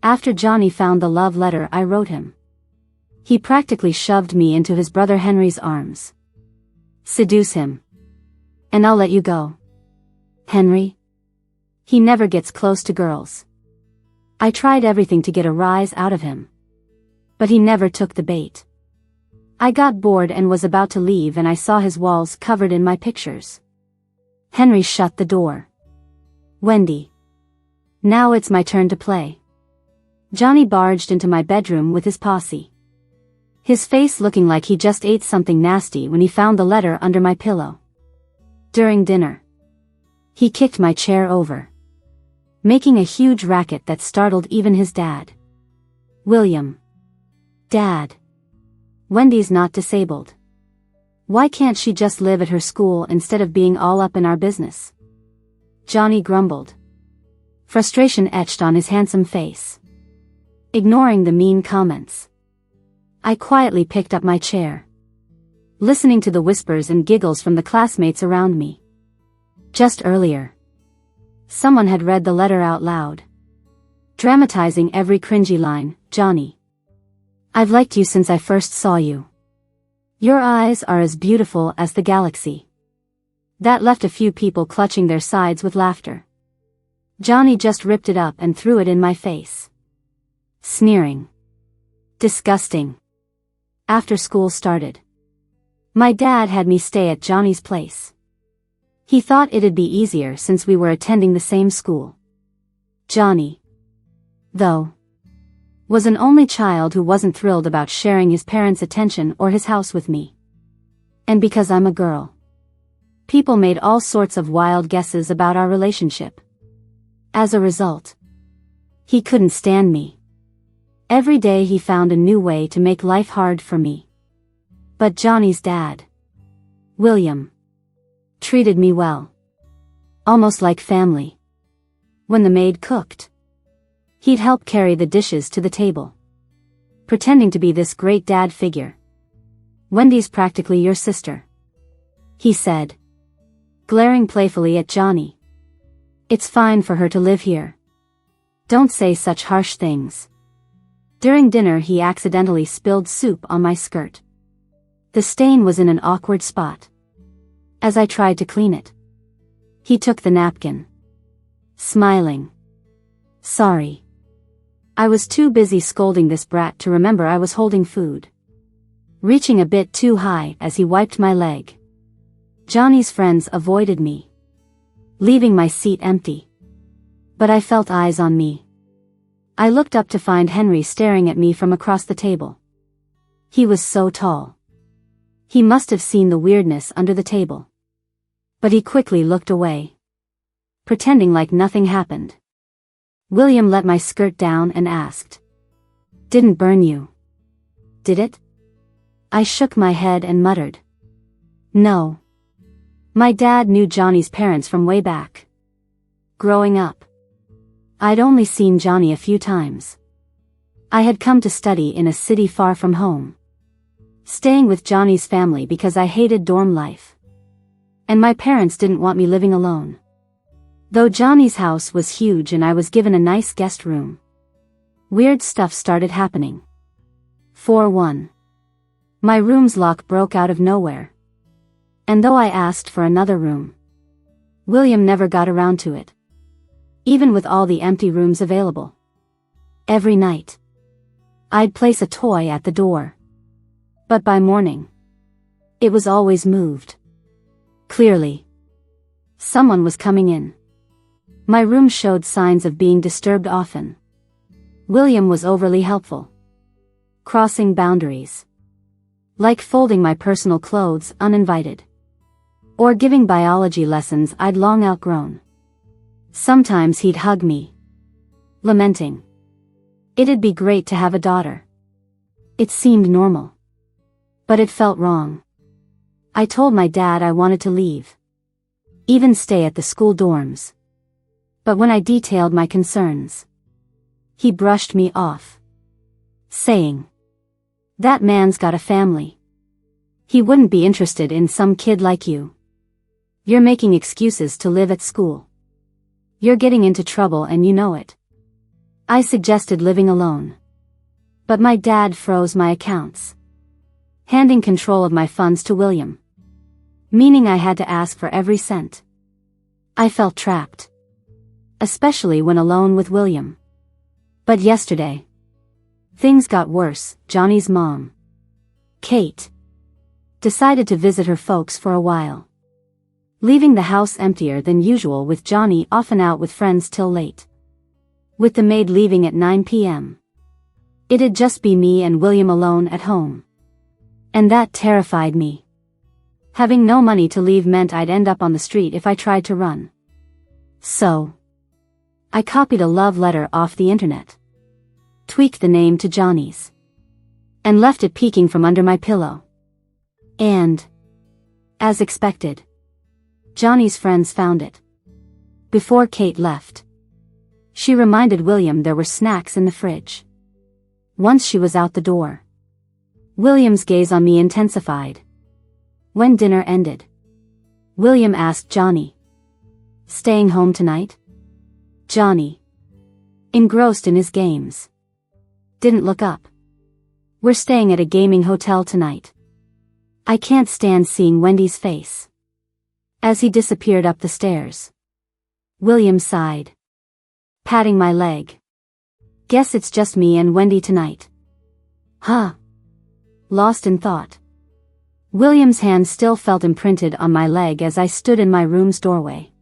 After Johnny found the love letter I wrote him, he practically shoved me into his brother Henry's arms. Seduce him, and I'll let you go. Henry? He never gets close to girls. I tried everything to get a rise out of him, but he never took the bait. I got bored and was about to leave, and I saw his walls covered in my pictures. Henry shut the door. Wendy. Now it's my turn to play. Johnny barged into my bedroom with his posse, his face looking like he just ate something nasty when he found the letter under my pillow. During dinner, he kicked my chair over, making a huge racket that startled even his dad. William. Dad. Wendy's not disabled. Why can't she just live at her school instead of being all up in our business? Johnny grumbled, frustration etched on his handsome face. Ignoring the mean comments, I quietly picked up my chair, listening to the whispers and giggles from the classmates around me. Just earlier, someone had read the letter out loud, dramatizing every cringy line. Johnny. I've liked you since I first saw you. Your eyes are as beautiful as the galaxy. That left a few people clutching their sides with laughter. Johnny just ripped it up and threw it in my face. Sneering. Disgusting. After school started, my dad had me stay at Johnny's place. He thought it'd be easier since we were attending the same school. Johnny, though, was an only child who wasn't thrilled about sharing his parents' attention or his house with me. And because I'm a girl, people made all sorts of wild guesses about our relationship. As a result, he couldn't stand me. Every day he found a new way to make life hard for me. But Johnny's dad, William, treated me well. Almost like family. When the maid cooked, he'd help carry the dishes to the table, pretending to be this great dad figure. Wendy's practically your sister, he said, glaring playfully at Johnny. It's fine for her to live here. Don't say such harsh things. During dinner he accidentally spilled soup on my skirt. The stain was in an awkward spot. As I tried to clean it, he took the napkin, smiling. Sorry. I was too busy scolding this brat to remember I was holding food, reaching a bit too high as he wiped my leg. Johnny's friends avoided me, leaving my seat empty. But I felt eyes on me. I looked up to find Henry staring at me from across the table. He was so tall. He must have seen the weirdness under the table. But he quickly looked away, pretending like nothing happened. William let my skirt down and asked, "Didn't burn you, did it?" I shook my head and muttered, "No." My dad knew Johnny's parents from way back. Growing up, I'd only seen Johnny a few times. I had come to study in a city far from home, staying with Johnny's family because I hated dorm life, and my parents didn't want me living alone. Though Johnny's house was huge and I was given a nice guest room, weird stuff started happening. For one, my room's lock broke out of nowhere, and though I asked for another room, William never got around to it, even with all the empty rooms available. Every night, I'd place a toy at the door, but by morning, it was always moved. Clearly, someone was coming in. My room showed signs of being disturbed often. William was overly helpful, crossing boundaries, like folding my personal clothes uninvited, or giving biology lessons I'd long outgrown. Sometimes he'd hug me, lamenting, it'd be great to have a daughter. It seemed normal, but it felt wrong. I told my dad I wanted to leave, even stay at the school dorms. But when I detailed my concerns, he brushed me off, saying, "That man's got a family. He wouldn't be interested in some kid like you. You're making excuses to live at school. You're getting into trouble and you know it." I suggested living alone. But my dad froze my accounts, handing control of my funds to William, meaning I had to ask for every cent. I felt trapped, especially when alone with William. But yesterday, things got worse. Johnny's mom, Kate, decided to visit her folks for a while, leaving the house emptier than usual with Johnny often out with friends till late, with the maid leaving at 9 p.m. It'd just be me and William alone at home. And that terrified me. Having no money to leave meant I'd end up on the street if I tried to run. So, I copied a love letter off the internet, tweaked the name to Johnny's, and left it peeking from under my pillow. And, as expected, Johnny's friends found it. Before Kate left, she reminded William there were snacks in the fridge. Once she was out the door, William's gaze on me intensified. When dinner ended, William asked Johnny, "Staying home tonight?" Johnny, engrossed in his games, didn't look up. "We're staying at a gaming hotel tonight. I can't stand seeing Wendy's face." As he disappeared up the stairs, William sighed, patting my leg. "Guess it's just me and Wendy tonight." Huh. Lost in thought, William's hand still felt imprinted on my leg as I stood in my room's doorway.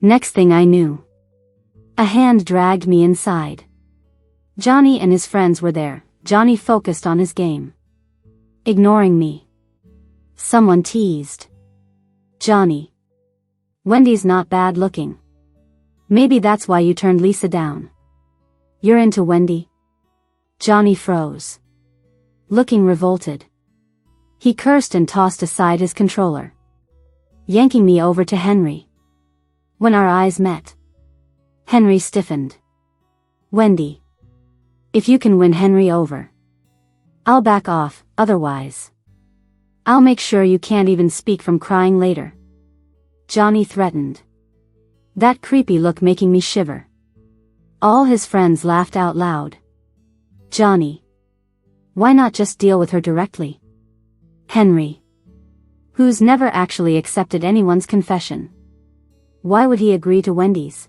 Next thing I knew, a hand dragged me inside. Johnny and his friends were there. Johnny focused on his game, ignoring me. Someone teased, "Johnny, Wendy's not bad looking. Maybe that's why you turned Lisa down. You're into Wendy?" Johnny froze, looking revolted. He cursed and tossed aside his controller, yanking me over to Henry. When our eyes met, Henry stiffened. "Wendy, if you can win Henry over, I'll back off, otherwise I'll make sure you can't even speak from crying later," Johnny threatened, that creepy look making me shiver. All his friends laughed out loud. Johnny, why not just deal with her directly? Henry, who's never actually accepted anyone's confession, why would he agree to Wendy's?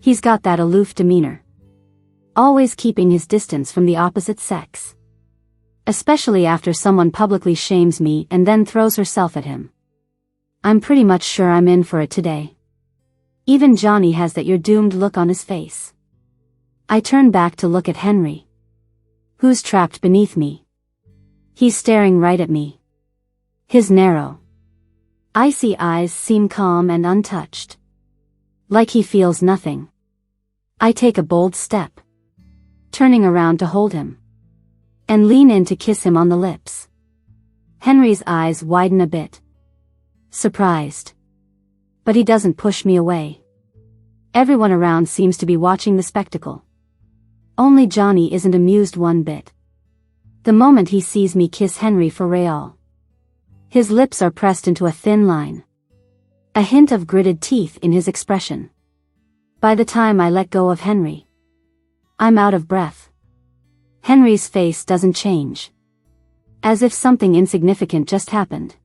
He's got that aloof demeanor, always keeping his distance from the opposite sex. Especially after someone publicly shames me and then throws herself at him. I'm pretty much sure I'm in for it today. Even Johnny has that "you're doomed" look on his face. I turn back to look at Henry, who's trapped beneath me. He's staring right at me. His narrow, icy eyes seem calm and untouched, like he feels nothing. I take a bold step, turning around to hold him, and lean in to kiss him on the lips. Henry's eyes widen a bit, surprised. But he doesn't push me away. Everyone around seems to be watching the spectacle. Only Johnny isn't amused one bit. The moment he sees me kiss Henry for real, his lips are pressed into a thin line, a hint of gritted teeth in his expression. By the time I let go of Henry, I'm out of breath. Henry's face doesn't change, as if something insignificant just happened.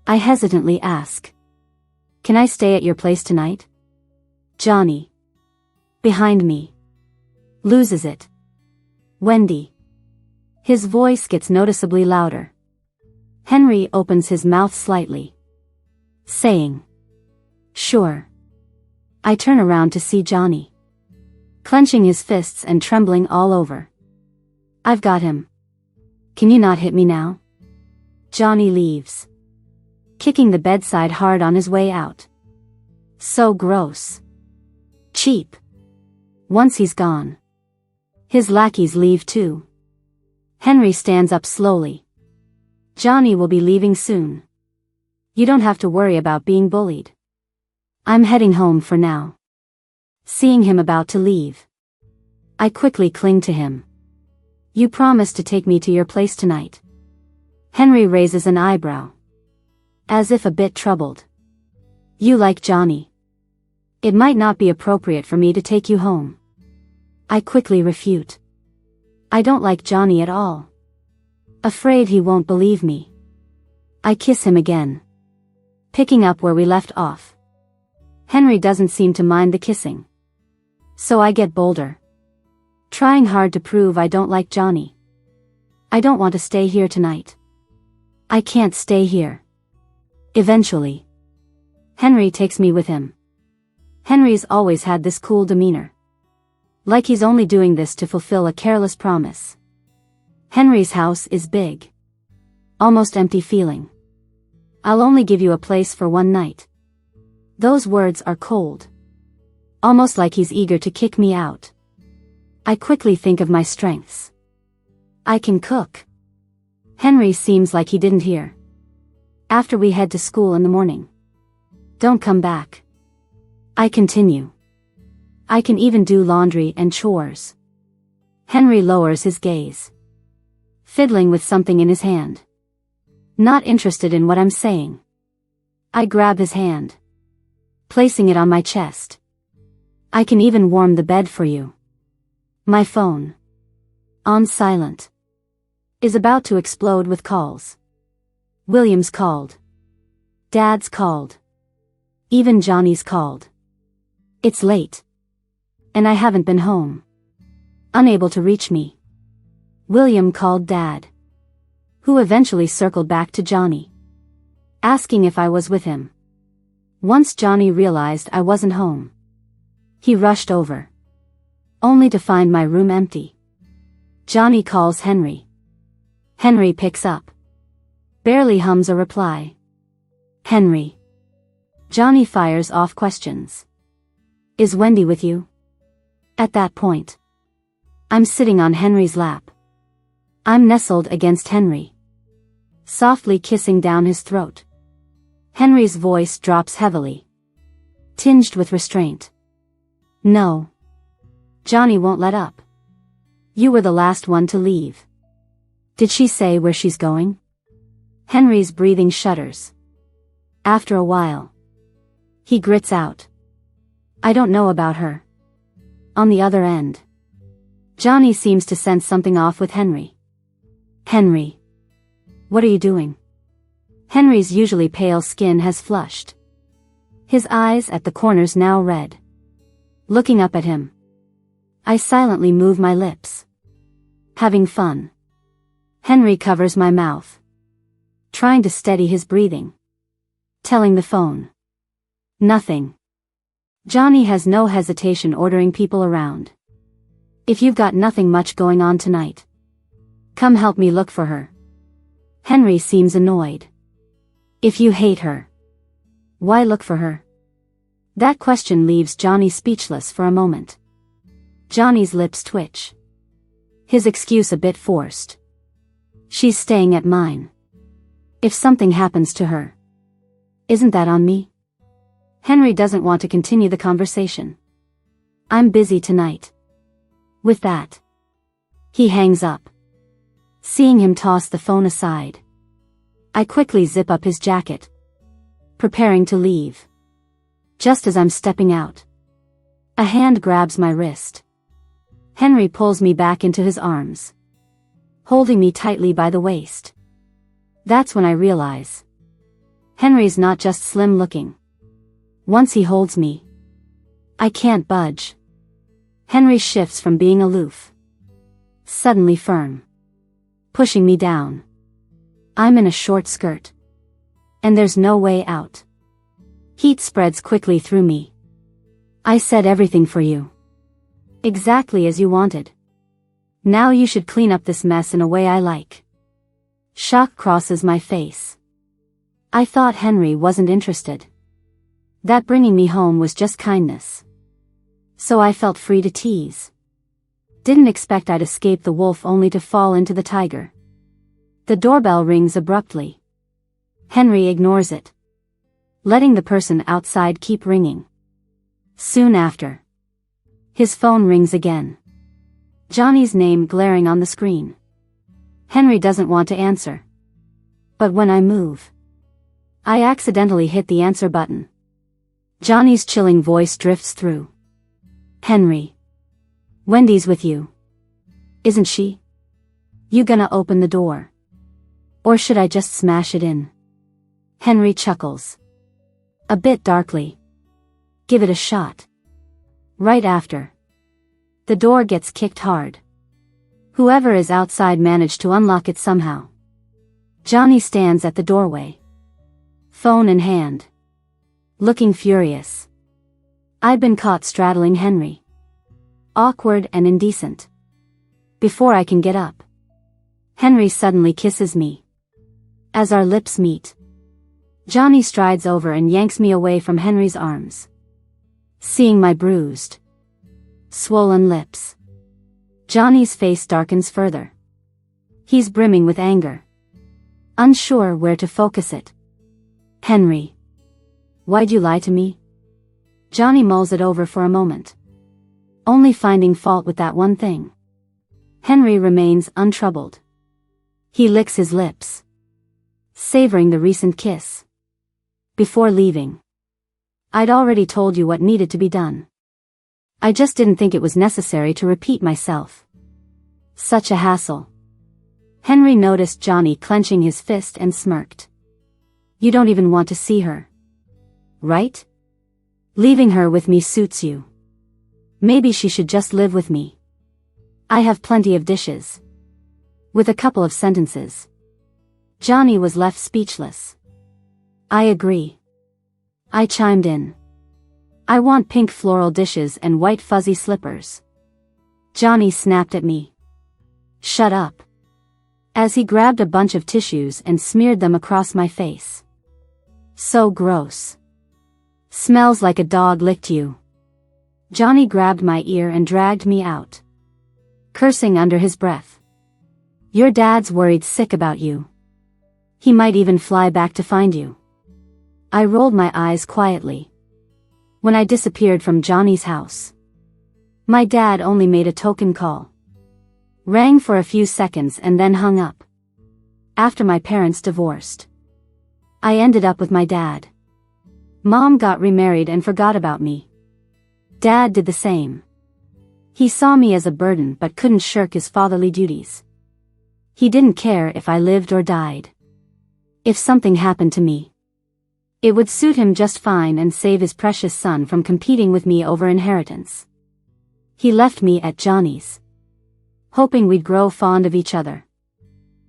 I hesitantly ask, "Can I stay at your place tonight?" Johnny, behind me, loses it. "Wendy." His voice gets noticeably louder. Henry opens his mouth slightly, saying, "Sure." I turn around to see Johnny, clenching his fists and trembling all over. "I've got him. Can you not hit me now?" Johnny leaves, kicking the bedside hard on his way out. So gross. Cheap. Once he's gone, his lackeys leave too. Henry stands up slowly. "Johnny will be leaving soon. You don't have to worry about being bullied. I'm heading home for now." Seeing him about to leave, I quickly cling to him. "You promised to take me to your place tonight." Henry raises an eyebrow, as if a bit troubled. "You like Johnny. It might not be appropriate for me to take you home." I quickly refute. I don't like Johnny at all. Afraid he won't believe me. I kiss him again. Picking up where we left off. Henry doesn't seem to mind the kissing. So I get bolder. Trying hard to prove I don't like Johnny. I don't want to stay here tonight. I can't stay here. Eventually, Henry takes me with him. Henry's always had this cool demeanor. Like he's only doing this to fulfill a careless promise. Henry's house is big. Almost empty feeling. I'll only give you a place for one night. Those words are cold. Almost like he's eager to kick me out. I quickly think of my strengths. I can cook. Henry seems like he didn't hear. After we head to school in the morning. Don't come back. I continue. I can even do laundry and chores. Henry lowers his gaze. Fiddling with something in his hand. Not interested in what I'm saying. I grab his hand. Placing it on my chest. I can even warm the bed for you. My phone. On silent. Is about to explode with calls. William's called. Dad's called. Even Johnny's called. It's late. And I haven't been home. Unable to reach me. William called Dad. Who eventually circled back to Johnny. Asking if I was with him. Once Johnny realized I wasn't home. He rushed over. Only to find my room empty. Johnny calls Henry. Henry picks up. Barely hums a reply. Henry. Johnny fires off questions. Is Wendy with you? At that point. I'm sitting on Henry's lap. I'm nestled against Henry. Softly kissing down his throat. Henry's voice drops heavily. Tinged with restraint. No. Johnny won't let up. You were the last one to leave. Did she say where she's going? Henry's breathing shudders. After a while. He grits out. I don't know about her. On the other end. Johnny seems to sense something off with Henry. Henry. What are you doing? Henry's usually pale skin has flushed. His eyes at the corners now red. Looking up at him. I silently move my lips. Having fun. Henry covers my mouth. Trying to steady his breathing. Telling the phone. Nothing. Johnny has no hesitation ordering people around. If you've got nothing much going on tonight. Come help me look for her. Henry seems annoyed. If you hate her. Why look for her? That question leaves Johnny speechless for a moment. Johnny's lips twitch. His excuse a bit forced. She's staying at mine. If something happens to her. Isn't that on me? Henry doesn't want to continue the conversation. I'm busy tonight. With that. He hangs up. Seeing him toss the phone aside. I quickly zip up his jacket. Preparing to leave. Just as I'm stepping out. A hand grabs my wrist. Henry pulls me back into his arms. Holding me tightly by the waist. That's when I realize. Henry's not just slim looking. Once he holds me. I can't budge. Henry shifts from being aloof. Suddenly firm. Pushing me down. I'm in a short skirt. And there's no way out. Heat spreads quickly through me. I said everything for you. Exactly as you wanted. Now you should clean up this mess in a way I like. Shock crosses my face. I thought Henry wasn't interested. That bringing me home was just kindness. So I felt free to tease. Didn't expect I'd escape the wolf only to fall into the tiger. The doorbell rings abruptly. Henry ignores it. Letting the person outside keep ringing. Soon after. His phone rings again. Johnny's name glaring on the screen. Henry doesn't want to answer. But when I move. I accidentally hit the answer button. Johnny's chilling voice drifts through. Henry. Wendy's with you. Isn't she? You gonna open the door? Or should I just smash it in? Henry chuckles. A bit darkly. Give it a shot. Right after. The door gets kicked hard. Whoever is outside managed to unlock it somehow. Johnny stands at the doorway. Phone in hand. Looking furious. I've been caught straddling Henry. Awkward and indecent. Before I can get up, Henry suddenly kisses me. As our lips meet, Johnny strides over and yanks me away from Henry's arms. Seeing my bruised, swollen lips, Johnny's face darkens further. He's brimming with anger, unsure where to focus it. Henry, why'd you lie to me? Johnny mulls it over for a moment, only finding fault with that one thing. Henry remains untroubled. He licks his lips, savoring the recent kiss. Before leaving, I'd already told you what needed to be done. I just didn't think it was necessary to repeat myself. Such a hassle. Henry noticed Johnny clenching his fist and smirked. You don't even want to see her, right? Leaving her with me suits you. Maybe she should just live with me. I have plenty of dishes. With a couple of sentences, Johnny was left speechless. I agree. I chimed in. I want pink floral dishes and white fuzzy slippers. Johnny snapped at me. Shut up. As he grabbed a bunch of tissues and smeared them across my face. So gross. Smells like a dog licked you. Johnny grabbed my ear and dragged me out, cursing under his breath. Your dad's worried sick about you. He might even fly back to find you. I rolled my eyes quietly. When I disappeared from Johnny's house, my dad only made a token call. Rang for a few seconds and then hung up. After my parents divorced, I ended up with my dad. Mom got remarried and forgot about me. Dad did the same. He saw me as a burden but couldn't shirk his fatherly duties. He didn't care if I lived or died. If something happened to me, it would suit him just fine and save his precious son from competing with me over inheritance. He left me at Johnny's, hoping we'd grow fond of each other,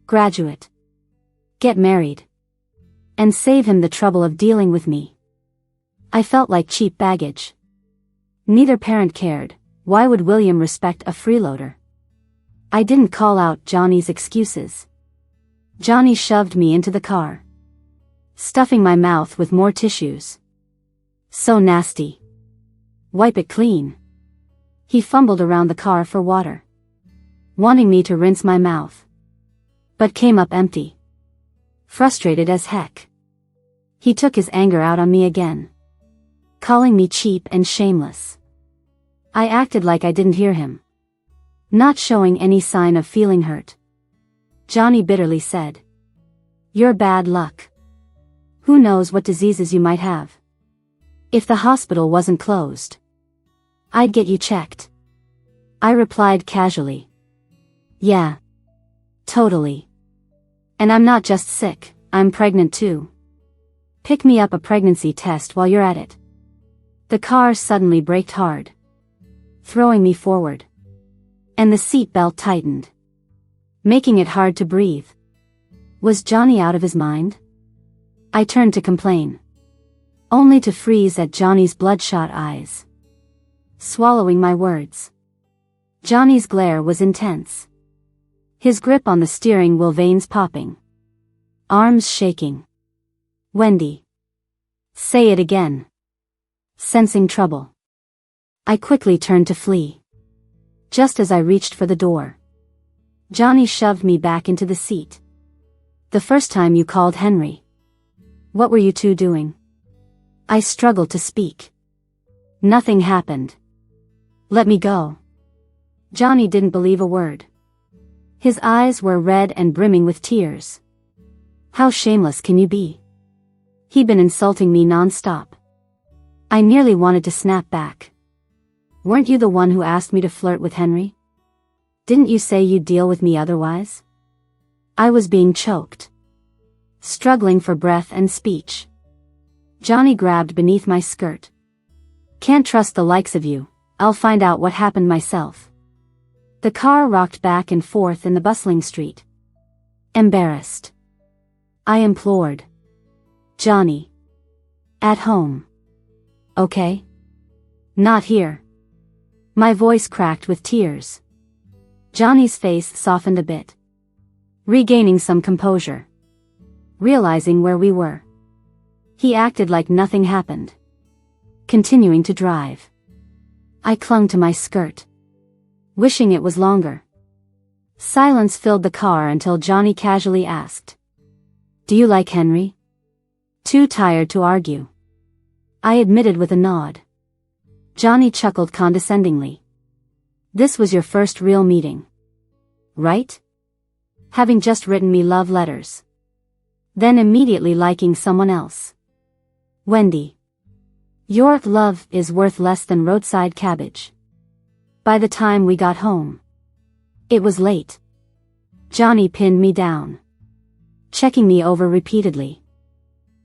graduate, get married, and save him the trouble of dealing with me. I felt like cheap baggage. Neither parent cared. Why would William respect a freeloader? I didn't call out Johnny's excuses. Johnny shoved me into the car, stuffing my mouth with more tissues. So nasty. Wipe it clean. He fumbled around the car for water, wanting me to rinse my mouth, but came up empty. Frustrated as heck, he took his anger out on me again, calling me cheap and shameless. I acted like I didn't hear him, not showing any sign of feeling hurt. Johnny bitterly said, "You're bad luck. Who knows what diseases you might have? If the hospital wasn't closed, I'd get you checked." I replied casually, "Yeah. Totally. And I'm not just sick, I'm pregnant too. Pick me up a pregnancy test while you're at it." The car suddenly braked hard, throwing me forward, and the seat belt tightened, making it hard to breathe. Was Johnny out of his mind? I turned to complain, only to freeze at Johnny's bloodshot eyes. Swallowing my words. Johnny's glare was intense, his grip on the steering wheel, veins popping, arms shaking. "Wendy. Say it again." Sensing trouble, I quickly turned to flee. Just as I reached for the door, Johnny shoved me back into the seat. "The first time you called Henry, what were you two doing?" I struggled to speak. "Nothing happened. Let me go." Johnny didn't believe a word. His eyes were red and brimming with tears. "How shameless can you be? He'd been insulting me non-stop." I nearly wanted to snap back, Weren't you the one who asked me to flirt with Henry? Didn't you say you'd deal with me otherwise? I was being choked, struggling for breath and speech. Johnny grabbed beneath my skirt. Can't trust the likes of you, I'll find out what happened myself. The car rocked back and forth in the bustling street. Embarrassed, I implored. Johnny. At home. Okay? Not here. My voice cracked with tears. Johnny's face softened a bit, regaining some composure. Realizing where we were, he acted like nothing happened, continuing to drive. I clung to my skirt, wishing it was longer. Silence filled the car until Johnny casually asked, "Do you like Henry?" Too tired to argue, I admitted with a nod. Johnny chuckled condescendingly. This was your first real meeting, right? Having just written me love letters, then immediately liking someone else. Wendy. Your love is worth less than roadside cabbage. By the time we got home, it was late. Johnny pinned me down, checking me over repeatedly.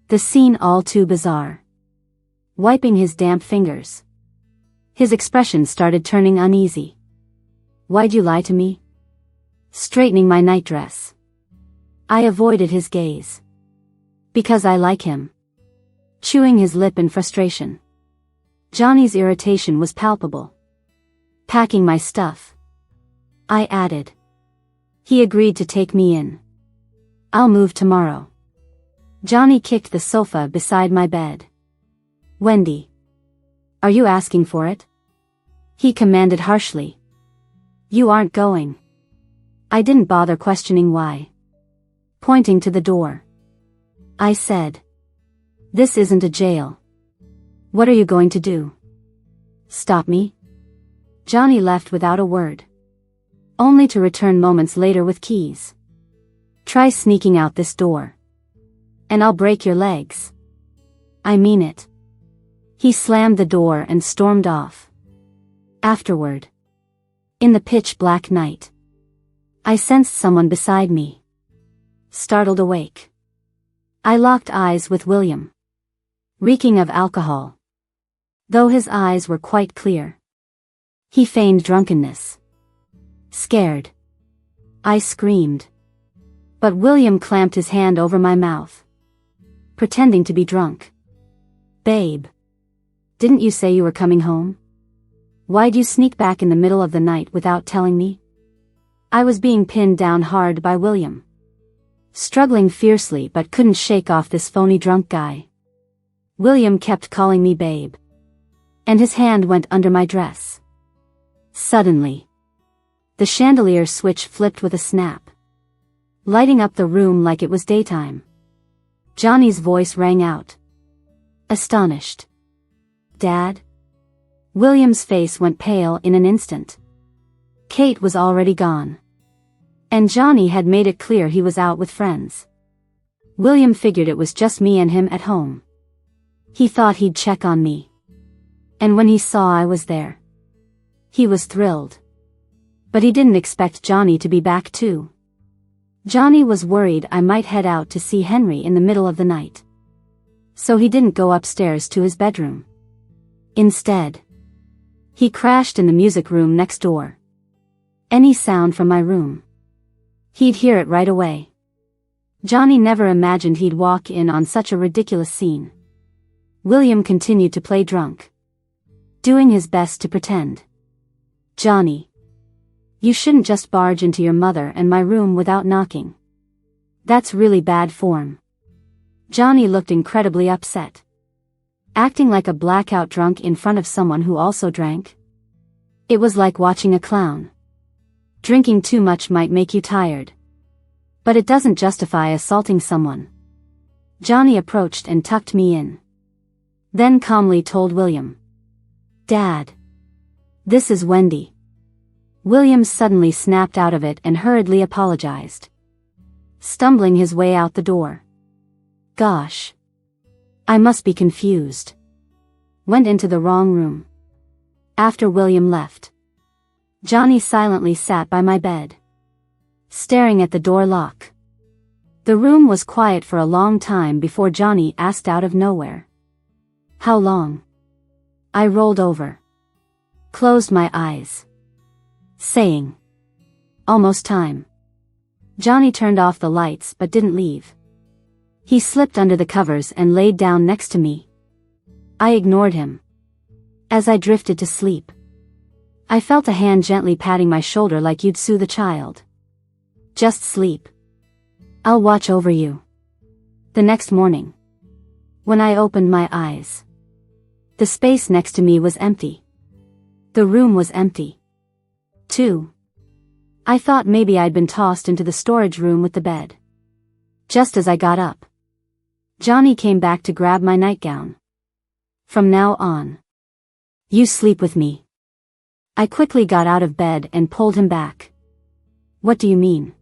The scene all too bizarre. Wiping his damp fingers, his expression started turning uneasy. Why'd you lie to me? Straightening my nightdress, I avoided his gaze. Because I like him. Chewing his lip in frustration. Johnny's irritation was palpable. Packing my stuff, I added. He agreed to take me in. I'll move tomorrow. Johnny kicked the sofa beside my bed. Wendy. Are you asking for it? He commanded harshly. You aren't going. I didn't bother questioning why. Pointing to the door, I said, this isn't a jail. What are you going to do? Stop me? Johnny left without a word, only to return moments later with keys. Try sneaking out this door, and I'll break your legs. I mean it. He slammed the door and stormed off. Afterward, in the pitch-black night, I sensed someone beside me. Startled awake, I locked eyes with William, reeking of alcohol. Though his eyes were quite clear, he feigned drunkenness. Scared, I screamed, but William clamped his hand over my mouth, pretending to be drunk. Babe, didn't you say you were coming home? Why'd you sneak back in the middle of the night without telling me? I was being pinned down hard by William, struggling fiercely but couldn't shake off this phony drunk guy. William kept calling me babe, and his hand went under my dress. Suddenly, the chandelier switch flipped with a snap, lighting up the room like it was daytime. Johnny's voice rang out, astonished. Dad? William's face went pale in an instant. Kate was already gone, and Johnny had made it clear he was out with friends. William figured it was just me and him at home. He thought he'd check on me, and when he saw I was there, he was thrilled. But he didn't expect Johnny to be back too. Johnny was worried I might head out to see Henry in the middle of the night, so he didn't go upstairs to his bedroom. Instead, he crashed in the music room next door. Any sound from my room, he'd hear it right away. Johnny never imagined he'd walk in on such a ridiculous scene. William continued to play drunk, doing his best to pretend. Johnny, you shouldn't just barge into your mother and my room without knocking. That's really bad form. Johnny looked incredibly upset. Acting like a blackout drunk in front of someone who also drank. It was like watching a clown. Drinking too much might make you tired, but it doesn't justify assaulting someone. Johnny approached and tucked me in, then calmly told William, Dad, this is Wendy. William suddenly snapped out of it and hurriedly apologized, stumbling his way out the door. Gosh, I must be confused. Went into the wrong room. After William left, Johnny silently sat by my bed, staring at the door lock. The room was quiet for a long time before Johnny asked out of nowhere. "How long?" I rolled over, closed my eyes, saying, "Almost time." Johnny turned off the lights but didn't leave. He slipped under the covers and laid down next to me. I ignored him. As I drifted to sleep, I felt a hand gently patting my shoulder like you'd soothe a child. "Just sleep. I'll watch over you." The next morning, when I opened my eyes, the space next to me was empty. The room was empty, too. I thought maybe I'd been tossed into the storage room with the bed. Just as I got up, Johnny came back to grab my nightgown. "From now on, you sleep with me." I quickly got out of bed and pulled him back. "What do you mean?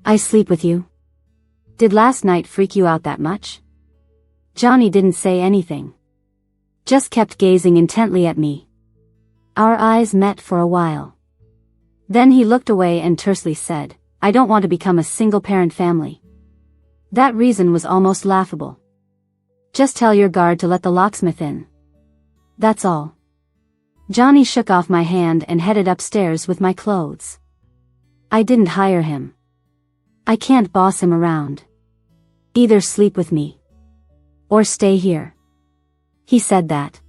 I sleep with you? Did last night freak you out that much?" Johnny didn't say anything, just kept gazing intently at me. Our eyes met for a while. Then he looked away and tersely said, "I don't want to become a single-parent family." That reason was almost laughable. "Just tell your guard to let the locksmith in. That's all." Johnny shook off my hand and headed upstairs with my clothes. I didn't hire him. I can't boss him around. "Either sleep with me, or stay here." He said that,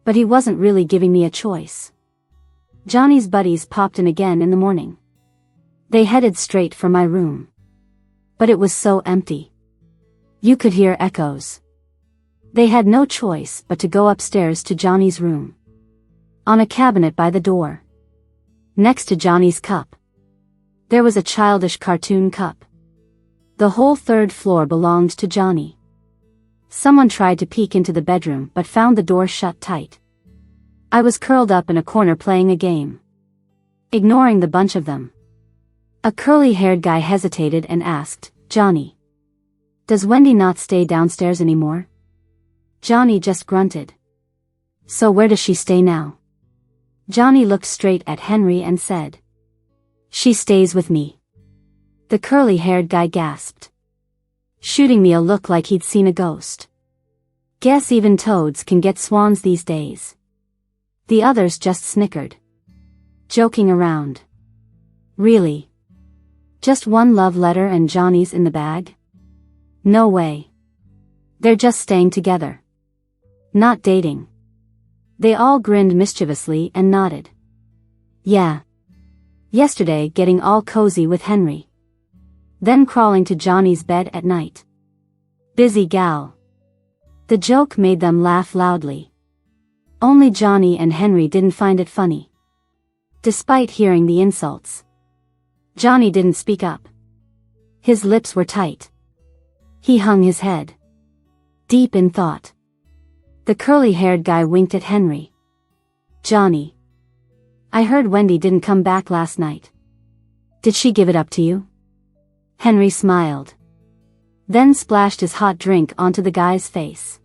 but he wasn't really giving me a choice. Johnny's buddies popped in again in the morning. They headed straight for my room. But it was so empty. You could hear echoes. They had no choice but to go upstairs to Johnny's room. On a cabinet by the door, next to Johnny's cup, there was a childish cartoon cup. The whole third floor belonged to Johnny. Someone tried to peek into the bedroom but found the door shut tight. I was curled up in a corner playing a game, ignoring the bunch of them. A curly-haired guy hesitated and asked, "Johnny, does Wendy not stay downstairs anymore?" Johnny just grunted. "So where does she stay now?" Johnny looked straight at Henry and said, "She stays with me." The curly-haired guy gasped, shooting me a look like he'd seen a ghost. Guess even toads can get swans these days. The others just snickered, joking around. Really? Just one love letter and Johnny's in the bag? No way. They're just staying together, not dating. They all grinned mischievously and nodded. Yeah. Yesterday getting all cozy with Henry, then crawling to Johnny's bed at night. Busy gal. The joke made them laugh loudly. Only Johnny and Henry didn't find it funny. Despite hearing the insults, Johnny didn't speak up. His lips were tight. He hung his head, deep in thought. The curly-haired guy winked at Henry. "Johnny, I heard Wendy didn't come back last night. Did she give it up to you?" Henry smiled, then splashed his hot drink onto the guy's face.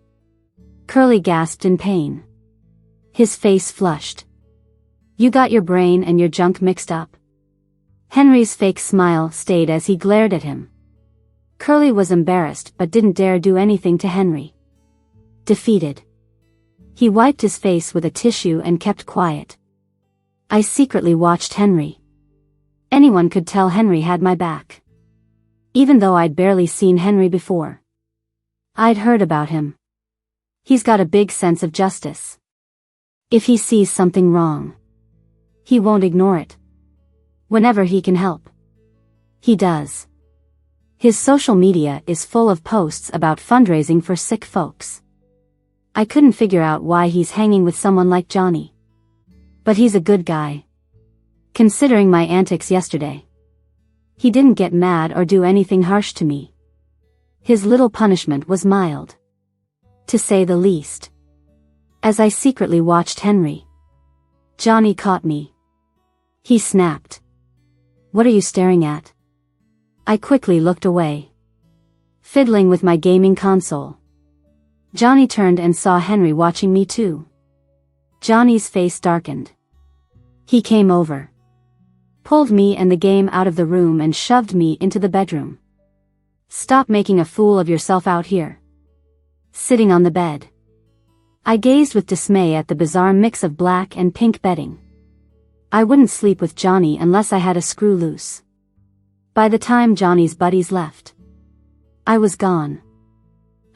Curly gasped in pain. His face flushed. "You got your brain and your junk mixed up?" Henry's fake smile stayed as he glared at him. Curly was embarrassed but didn't dare do anything to Henry. Defeated, he wiped his face with a tissue and kept quiet. I secretly watched Henry. Anyone could tell Henry had my back. Even though I'd barely seen Henry before, I'd heard about him. He's got a big sense of justice. If he sees something wrong, he won't ignore it. Whenever he can help, he does. His social media is full of posts about fundraising for sick folks. I couldn't figure out why he's hanging with someone like Johnny. But he's a good guy. Considering my antics yesterday, he didn't get mad or do anything harsh to me. His little punishment was mild, to say the least. As I secretly watched Henry, Johnny caught me. He snapped, "What are you staring at?" I quickly looked away, fiddling with my gaming console. Johnny turned and saw Henry watching me too. Johnny's face darkened. He came over, pulled me and the game out of the room and shoved me into the bedroom. Stop making a fool of yourself out here. Sitting on the bed, I gazed with dismay at the bizarre mix of black and pink bedding. I wouldn't sleep with Johnny unless I had a screw loose. By the time Johnny's buddies left, I was gone.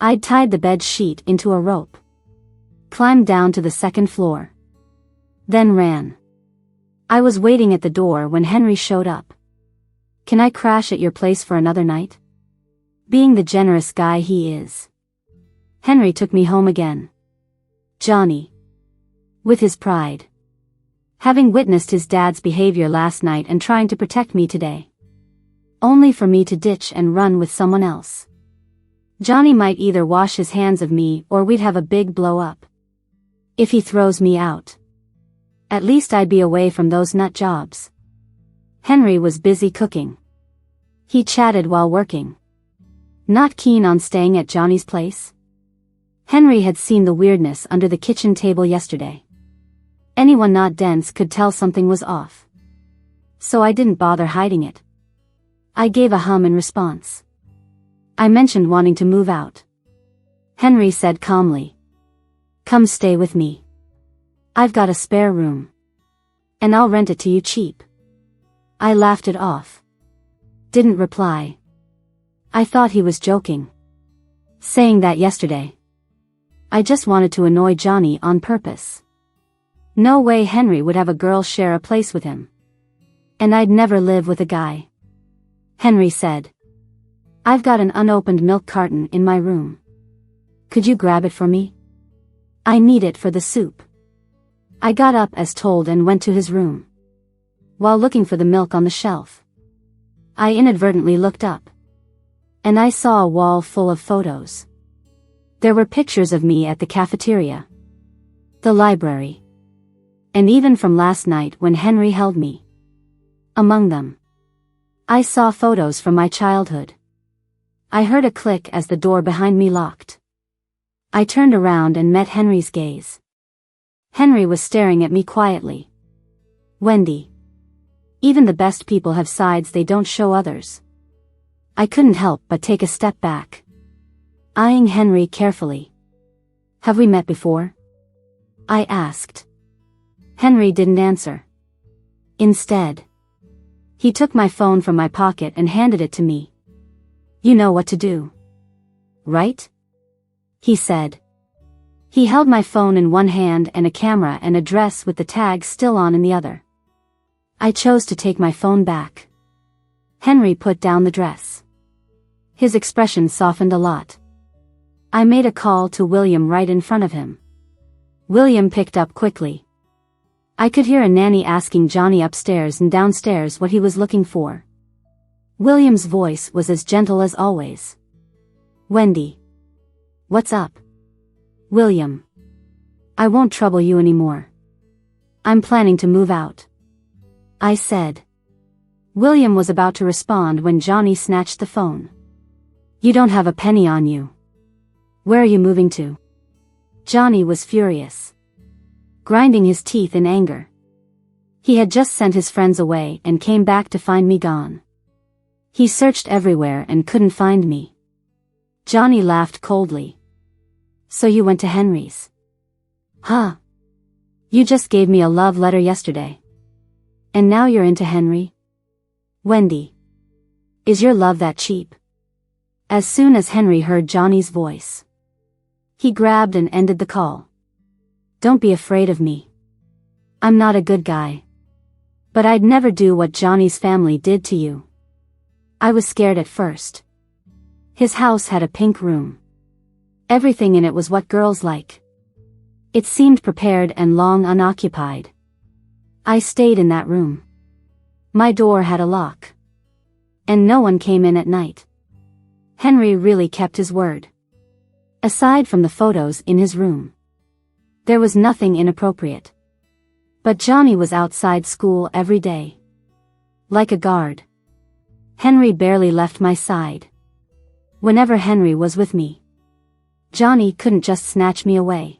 I'd tied the bed sheet into a rope, climbed down to the second floor, then ran. I was waiting at the door when Henry showed up. Can I crash at your place for another night? Being the generous guy he is, Henry took me home again. Johnny, with his pride, having witnessed his dad's behavior last night and trying to protect me today, only for me to ditch and run with someone else. Johnny might either wash his hands of me or we'd have a big blow up. If he throws me out, at least I'd be away from those nut jobs. Henry was busy cooking. He chatted while working. Not keen on staying at Johnny's place? Henry had seen the weirdness under the kitchen table yesterday. Anyone not dense could tell something was off. So I didn't bother hiding it. I gave a hum in response. I mentioned wanting to move out. Henry said calmly, "Come stay with me. I've got a spare room. And I'll rent it to you cheap." I laughed it off. Didn't reply. I thought he was joking, saying that yesterday. I just wanted to annoy Johnny on purpose. No way Henry would have a girl share a place with him. And I'd never live with a guy. Henry said, "I've got an unopened milk carton in my room. Could you grab it for me? I need it for the soup." I got up as told and went to his room. While looking for the milk on the shelf, I inadvertently looked up, and I saw a wall full of photos. There were pictures of me at the cafeteria, the library, and even from last night when Henry held me. Among them, I saw photos from my childhood. I heard a click as the door behind me locked. I turned around and met Henry's gaze. Henry was staring at me quietly. "Wendy, even the best people have sides they don't show others." I couldn't help but take a step back, eyeing Henry carefully. "Have we met before?" I asked. Henry didn't answer. Instead, he took my phone from my pocket and handed it to me. "You know what to do, right?" he said. He held my phone in one hand and a camera and a dress with the tag still on in the other. I chose to take my phone back. Henry put down the dress. His expression softened a lot. I made a call to William right in front of him. William picked up quickly. I could hear a nanny asking Johnny upstairs and downstairs what he was looking for. William's voice was as gentle as always. "Wendy. What's up?" "William. I won't trouble you anymore. I'm planning to move out," I said. William was about to respond when Johnny snatched the phone. "You don't have a penny on you. Where are you moving to?" Johnny was furious, grinding his teeth in anger. He had just sent his friends away and came back to find me gone. He searched everywhere and couldn't find me. Johnny laughed coldly. "So you went to Henry's? Huh? You just gave me a love letter yesterday. And now you're into Henry? Wendy. Is your love that cheap?" As soon as Henry heard Johnny's voice, he grabbed and ended the call. "Don't be afraid of me. I'm not a good guy. But I'd never do what Johnny's family did to you." I was scared at first. His house had a pink room. Everything in it was what girls like. It seemed prepared and long unoccupied. I stayed in that room. My door had a lock. And no one came in at night. Henry really kept his word. Aside from the photos in his room, there was nothing inappropriate. But Johnny was outside school every day, like a guard. Henry barely left my side. Whenever Henry was with me, Johnny couldn't just snatch me away.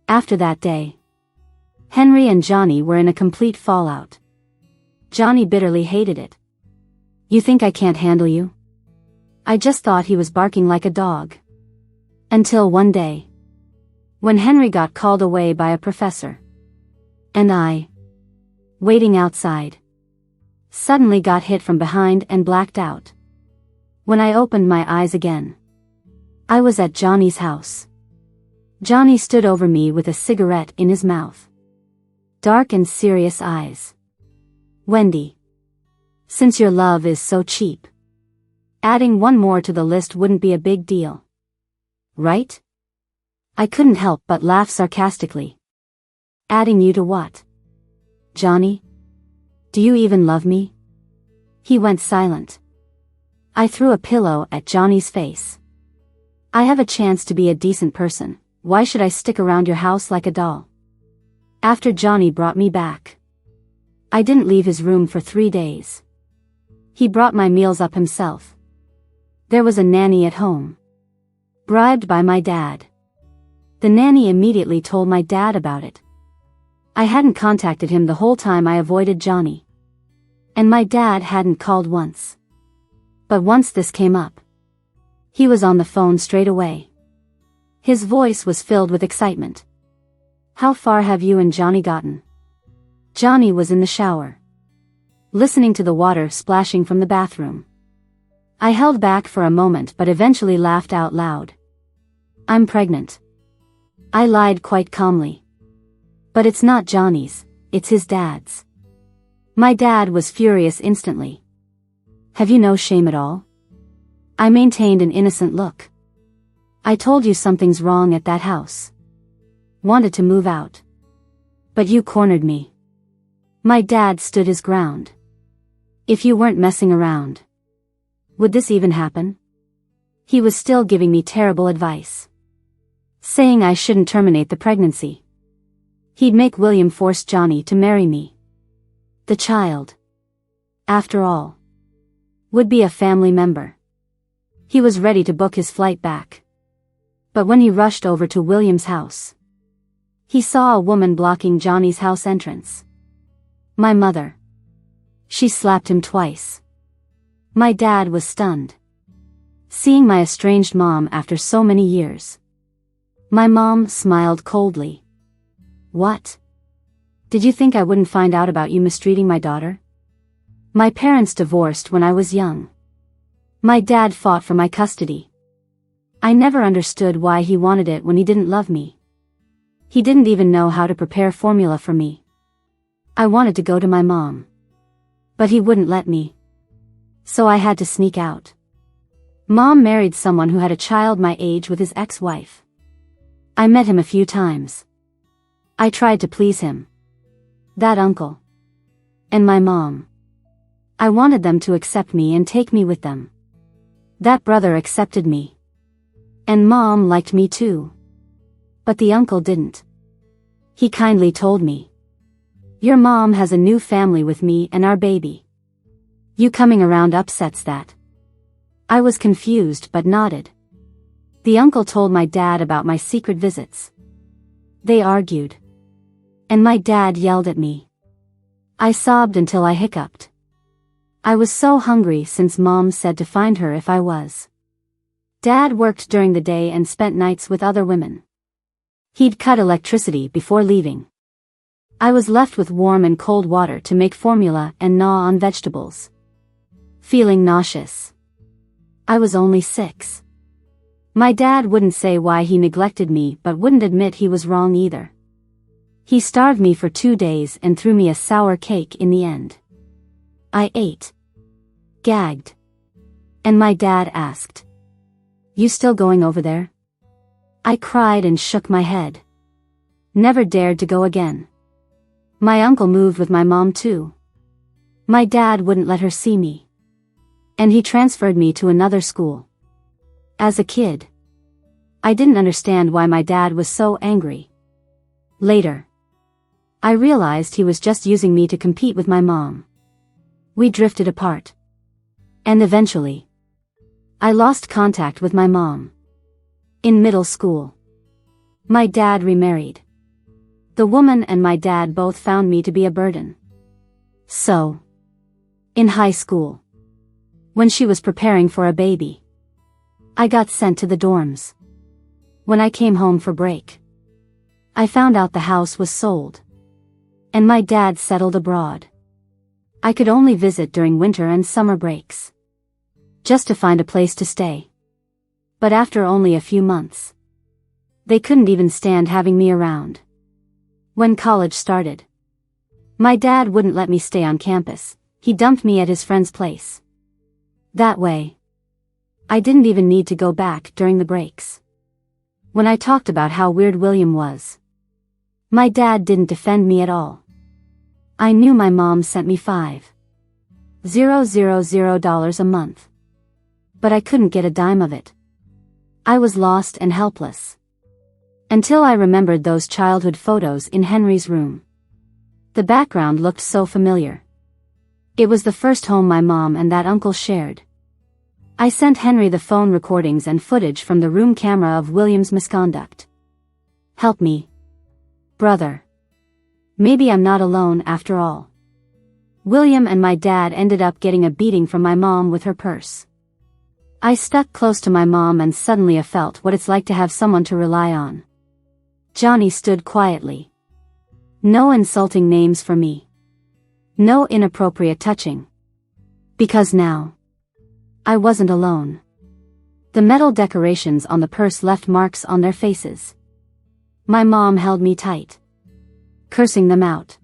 After that day, Henry and Johnny were in a complete fallout. Johnny bitterly hated it. You think I can't handle you? I just thought he was barking like a dog. Until one day, when Henry got called away by a professor. And I, waiting outside, suddenly got hit from behind and blacked out. When I opened my eyes again, I was at Johnny's house. Johnny stood over me with a cigarette in his mouth. Dark and serious eyes. Wendy. Since your love is so cheap, adding one more to the list wouldn't be a big deal. Right? I couldn't help but laugh sarcastically. Adding you to what? Johnny? Do you even love me? He went silent. I threw a pillow at Johnny's face. I have a chance to be a decent person. Why should I stick around your house like a doll? After Johnny brought me back, I didn't leave his room for 3 days. He brought my meals up himself. There was a nanny at home, bribed by my dad. The nanny immediately told my dad about it. I hadn't contacted him the whole time I avoided Johnny. And my dad hadn't called once. But once this came up, he was on the phone straight away. His voice was filled with excitement. How far have you and Johnny gotten? Johnny was in the shower, listening to the water splashing from the bathroom. I held back for a moment but eventually laughed out loud. I'm pregnant. I lied quite calmly. But it's not Johnny's, it's his dad's. My dad was furious instantly. Have you no shame at all? I maintained an innocent look. I told you something's wrong at that house. Wanted to move out. But you cornered me. My dad stood his ground. If you weren't messing around, would this even happen? He was still giving me terrible advice, saying I shouldn't terminate the pregnancy. He'd make William force Johnny to marry me. The child, after all, would be a family member. He was ready to book his flight back. But when he rushed over to William's house, he saw a woman blocking Johnny's house entrance. My mother. She slapped him twice. My dad was stunned, seeing my estranged mom after so many years. My mom smiled coldly. What? Did you think I wouldn't find out about you mistreating my daughter? My parents divorced when I was young. My dad fought for my custody. I never understood why he wanted it when he didn't love me. He didn't even know how to prepare formula for me. I wanted to go to my mom, but he wouldn't let me. So I had to sneak out. Mom married someone who had a child my age with his ex-wife. I met him a few times. I tried to please him, that uncle, and my mom. I wanted them to accept me and take me with them. That brother accepted me. And mom liked me too. But the uncle didn't. He kindly told me, your mom has a new family with me and our baby. You coming around upsets that. I was confused but nodded. The uncle told my dad about my secret visits. They argued. And my dad yelled at me. I sobbed until I hiccuped. I was so hungry since mom said to find her if I was. Dad worked during the day and spent nights with other women. He'd cut electricity before leaving. I was left with warm and cold water to make formula and gnaw on vegetables. Feeling nauseous. I was only 6. My dad wouldn't say why he neglected me but wouldn't admit he was wrong either. He starved me for 2 days and threw me a sour cake in the end. I ate. Gagged. And my dad asked, you still going over there? I cried and shook my head. Never dared to go again. My uncle moved with my mom too. My dad wouldn't let her see me. And he transferred me to another school. As a kid, I didn't understand why my dad was so angry. Later, I realized he was just using me to compete with my mom. We drifted apart. And eventually, I lost contact with my mom. In middle school, my dad remarried. The woman and my dad both found me to be a burden. So, in high school, when she was preparing for a baby, I got sent to the dorms. When I came home for break, I found out the house was sold, and my dad settled abroad. I could only visit during winter and summer breaks, just to find a place to stay. But after only a few months, they couldn't even stand having me around. When college started, my dad wouldn't let me stay on campus. He dumped me at his friend's place. That way, I didn't even need to go back during the breaks. When I talked about how weird William was, my dad didn't defend me at all. I knew my mom sent me $5,000 a month, but I couldn't get a dime of it. I was lost and helpless. Until I remembered those childhood photos in Henry's room. The background looked so familiar. It was the first home my mom and that uncle shared. I sent Henry the phone recordings and footage from the room camera of William's misconduct. Help me, brother. Maybe I'm not alone after all. William and my dad ended up getting a beating from my mom with her purse. I stuck close to my mom and suddenly I felt what it's like to have someone to rely on. Johnny stood quietly. No insulting names for me. No inappropriate touching. Because now, I wasn't alone. The metal decorations on the purse left marks on their faces. My mom held me tight, cursing them out.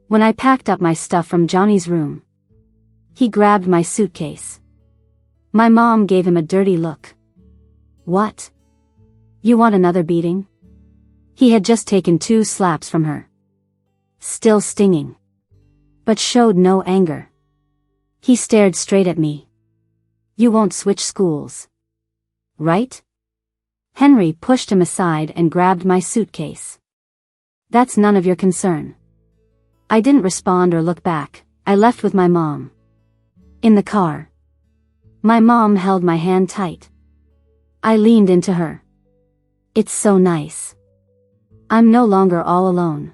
When I packed up my stuff from Johnny's room, he grabbed my suitcase. My mom gave him a dirty look. What? You want another beating? He had just taken 2 slaps from her. Still stinging, but showed no anger. He stared straight at me. You won't switch schools, right? Henry pushed him aside and grabbed my suitcase. That's none of your concern. I didn't respond or look back. I left with my mom. In the car, my mom held my hand tight. I leaned into her. It's so nice. I'm no longer all alone.